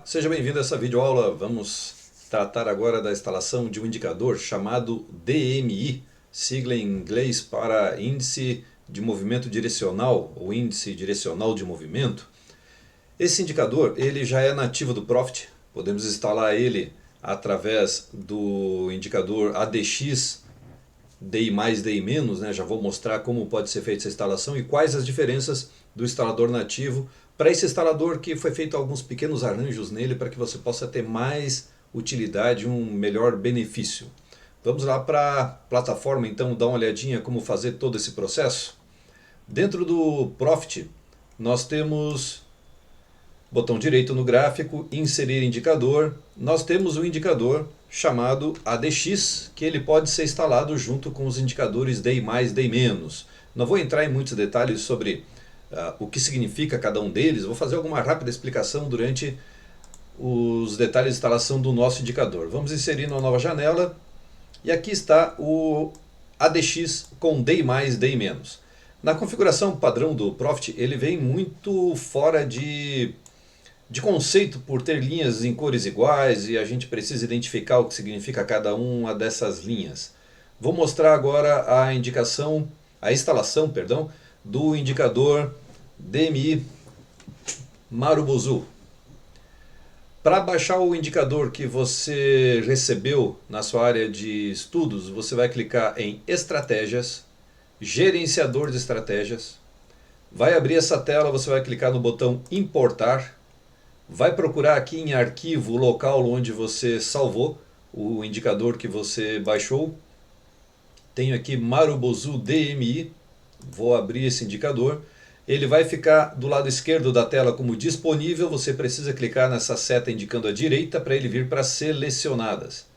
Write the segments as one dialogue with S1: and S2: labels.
S1: Olá, seja bem-vindo a essa videoaula. Vamos tratar agora da instalação de um indicador chamado DMI, sigla em inglês para Índice de Movimento Direcional ou Índice Direcional de Movimento. Esse indicador ele já é nativo do Profit, podemos instalar ele através do indicador ADX DI+, DI-, né? Já vou mostrar como pode ser feita essa instalação e quais as diferenças do instalador nativo para esse instalador, que foi feito alguns pequenos arranjos nele para que você possa ter mais utilidade, um melhor benefício. Vamos lá para a plataforma então dar uma olhadinha como fazer todo esse processo. Dentro do Profit nós temos botão direito no gráfico, inserir indicador. Nós temos um indicador chamado ADX, que ele pode ser instalado junto com os indicadores DI+, DI-. Não vou entrar em muitos detalhes sobre o que significa cada um deles, vou fazer alguma rápida explicação durante os detalhes de instalação do nosso indicador. Vamos inserir uma nova janela, e aqui está o ADX com DI+, DI-. Na configuração padrão do Profit, ele vem muito fora de conceito por ter linhas em cores iguais e a gente precisa identificar o que significa cada uma dessas linhas. Vou mostrar agora a instalação, do indicador DMI Marubozu. Para baixar o indicador que você recebeu na sua área de estudos, você vai clicar em Estratégias, Gerenciador de Estratégias. Vai abrir essa tela, você vai clicar no botão Importar. Vai procurar aqui em arquivo o local onde você salvou o indicador que você baixou. Tenho aqui Marubozu DMI. Vou abrir esse indicador. Ele vai ficar do lado esquerdo da tela como disponível. Você precisa clicar nessa seta indicando à direita para ele vir para selecionadas.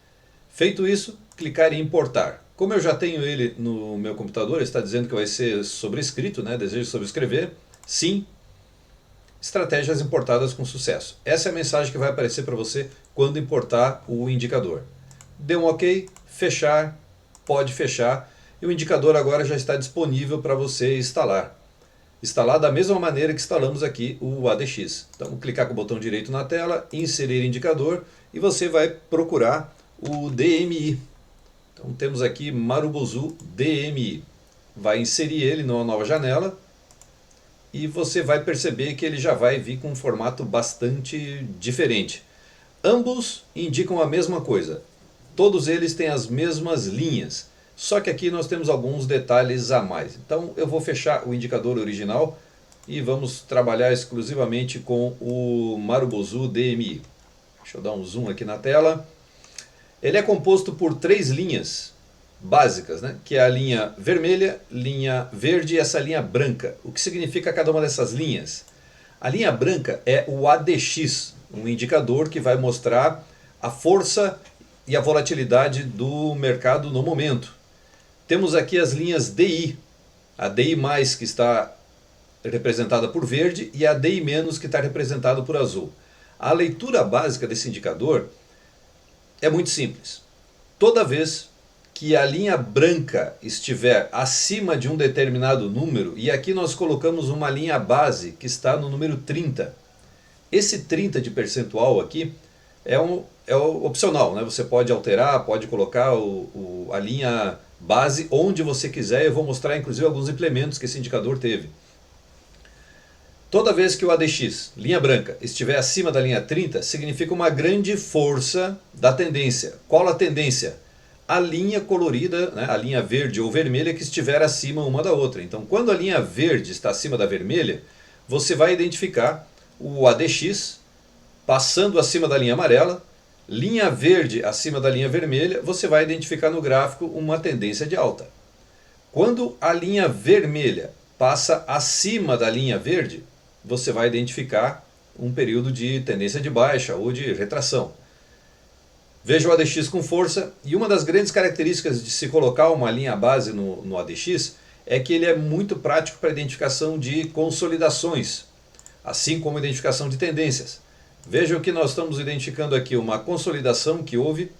S1: Feito isso, clicar em importar. Como eu já tenho ele no meu computador, ele está dizendo que vai ser sobrescrito, né? Desejo sobrescrever. Sim. Estratégias importadas com sucesso. Essa é a mensagem que vai aparecer para você quando importar o indicador. Dê um OK, fechar, pode fechar, e o indicador agora já está disponível para você instalar. Instalar da mesma maneira que instalamos aqui o ADX. Então, clicar com o botão direito na tela, inserir indicador, e você vai procurar o DMI. Então, temos aqui Marubozu DMI. Vai inserir ele numa nova janela, e você vai perceber que ele já vai vir com um formato bastante diferente. Ambos indicam a mesma coisa. Todos eles têm as mesmas linhas. Só que aqui nós temos alguns detalhes a mais. Então eu vou fechar o indicador original e vamos trabalhar exclusivamente com o Marubozu DMI. Deixa eu dar um zoom aqui na tela. Ele é composto por 3 linhas básicas, né? Que é a linha vermelha, linha verde e essa linha branca. O que significa cada uma dessas linhas? A linha branca é o ADX, um indicador que vai mostrar a força e a volatilidade do mercado no momento. Temos aqui as linhas DI, a DI+, que está representada por verde, e a DI- que está representada por azul. A leitura básica desse indicador é muito simples. Toda vez que a linha branca estiver acima de um determinado número, e aqui nós colocamos uma linha base que está no número 30. Esse 30 de percentual aqui é opcional, né? Você pode alterar, pode colocar a linha base onde você quiser. Eu vou mostrar inclusive alguns implementos que esse indicador teve. Toda vez que o ADX, linha branca, estiver acima da linha 30, significa uma grande força da tendência. Qual a tendência? A linha colorida, né, a linha verde ou vermelha que estiver acima uma da outra. Então, quando a linha verde está acima da vermelha, você vai identificar o ADX passando acima da linha amarela, linha verde acima da linha vermelha, você vai identificar no gráfico uma tendência de alta. Quando a linha vermelha passa acima da linha verde, você vai identificar um período de tendência de baixa ou de retração. Veja o ADX com força, e uma das grandes características de se colocar uma linha base no ADX é que ele é muito prático para a identificação de consolidações, assim como a identificação de tendências. Vejam que nós estamos identificando aqui uma consolidação que houve,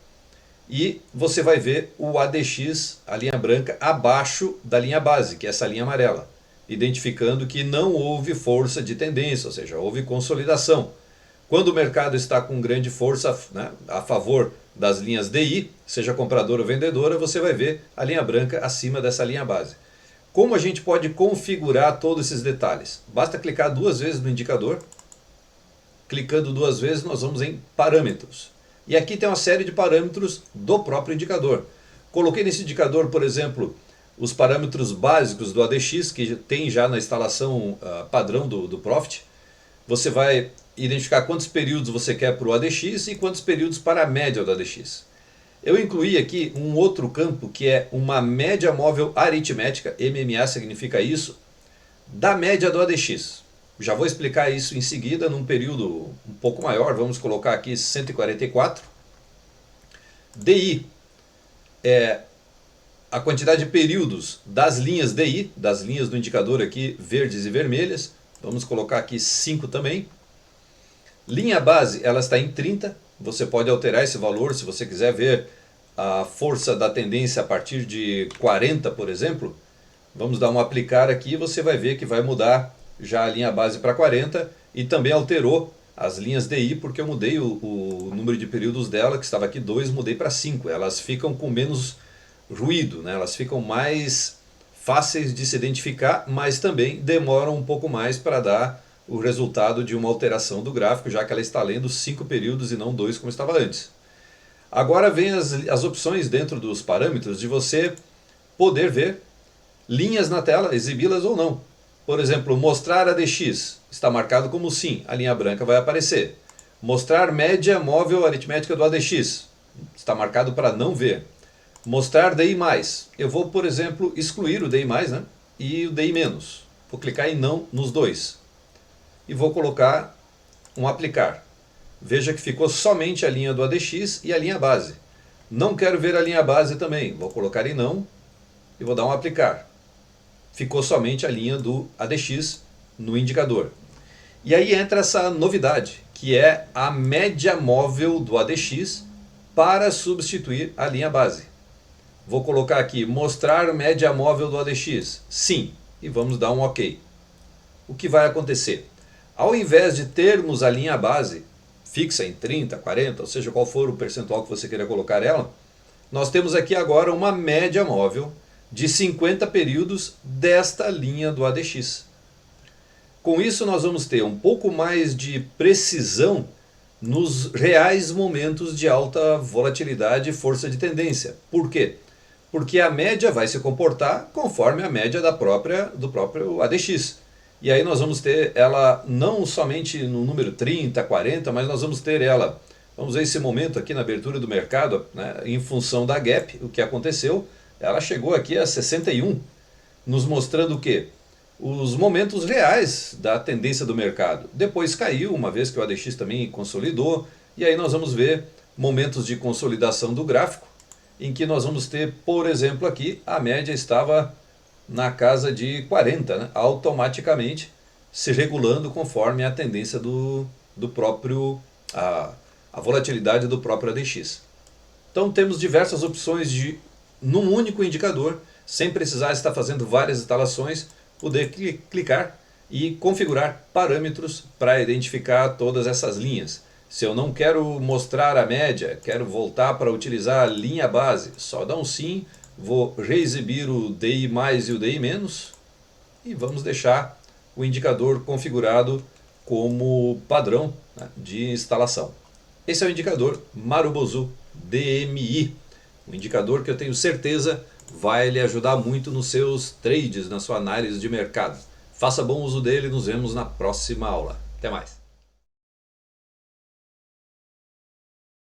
S1: e você vai ver o ADX, a linha branca, abaixo da linha base, que é essa linha amarela, identificando que não houve força de tendência, ou seja, houve consolidação. Quando o mercado está com grande força, né, a favor das linhas DI, seja compradora ou vendedora, você vai ver a linha branca acima dessa linha base. Como a gente pode configurar todos esses detalhes? Basta clicar 2 vezes no indicador. Clicando 2 vezes, nós vamos em parâmetros. E aqui tem uma série de parâmetros do próprio indicador. Coloquei nesse indicador, por exemplo, os parâmetros básicos do ADX, que tem já na instalação padrão do Profit. Você vai identificar quantos períodos você quer para o ADX e quantos períodos para a média do ADX. Eu incluí aqui um outro campo que é uma média móvel aritmética, MMA significa isso, da média do ADX. Já vou explicar isso em seguida, num período um pouco maior, vamos colocar aqui 144. DI é a quantidade de períodos das linhas DI, das linhas do indicador aqui, verdes e vermelhas, vamos colocar aqui 5 também. Linha base, ela está em 30, você pode alterar esse valor se você quiser ver a força da tendência a partir de 40, por exemplo. Vamos dar um aplicar aqui e você vai ver que vai mudar já a linha base para 40 e também alterou as linhas DI porque eu mudei o número de períodos dela, que estava aqui 2, mudei para 5. Elas ficam com menos ruído, né? Elas ficam mais fáceis de se identificar, mas também demoram um pouco mais para dar o resultado de uma alteração do gráfico, já que ela está lendo 5 períodos e não 2 como estava antes. Agora vem as opções dentro dos parâmetros de você poder ver linhas na tela, exibi-las ou não. Por exemplo, mostrar ADX, está marcado como sim, a linha branca vai aparecer. Mostrar média móvel aritmética do ADX, está marcado para não ver. Mostrar DI+, eu vou, por exemplo, excluir o DI+, né, e o DI-. Vou clicar em não nos dois. E vou colocar um aplicar. Veja que ficou somente a linha do ADX e a linha base. Não quero ver a linha base também, vou colocar em não e vou dar um aplicar. Ficou somente a linha do ADX no indicador. E aí entra essa novidade, que é a média móvel do ADX para substituir a linha base. Vou colocar aqui, mostrar média móvel do ADX. Sim, e vamos dar um OK. O que vai acontecer? Ao invés de termos a linha base fixa em 30, 40, ou seja, qual for o percentual que você queira colocar ela, nós temos aqui agora uma média móvel de 50 períodos desta linha do ADX. Com isso nós vamos ter um pouco mais de precisão nos reais momentos de alta volatilidade e força de tendência. Por quê? Porque a média vai se comportar conforme a média do próprio ADX. E aí nós vamos ter ela não somente no número 30, 40, mas nós vamos ter ela, vamos ver esse momento aqui na abertura do mercado, né, em função da gap, o que aconteceu, ela chegou aqui a 61, nos mostrando o quê? Os momentos reais da tendência do mercado. Depois caiu, uma vez que o ADX também consolidou, e aí nós vamos ver momentos de consolidação do gráfico, em que nós vamos ter, por exemplo, aqui, a média estava na casa de 40, né? Automaticamente se regulando conforme a tendência a volatilidade do próprio ADX. Então temos diversas opções de, num único indicador, sem precisar estar fazendo várias instalações, poder clicar e configurar parâmetros para identificar todas essas linhas. Se eu não quero mostrar a média, quero voltar para utilizar a linha base, só dá um sim, vou reexibir o DI+ e o DI- e vamos deixar o indicador configurado como padrão, né, de instalação. Esse é o indicador Marubozu DMI, um indicador que eu tenho certeza vai lhe ajudar muito nos seus trades, na sua análise de mercado. Faça bom uso dele e nos vemos na próxima aula. Até mais!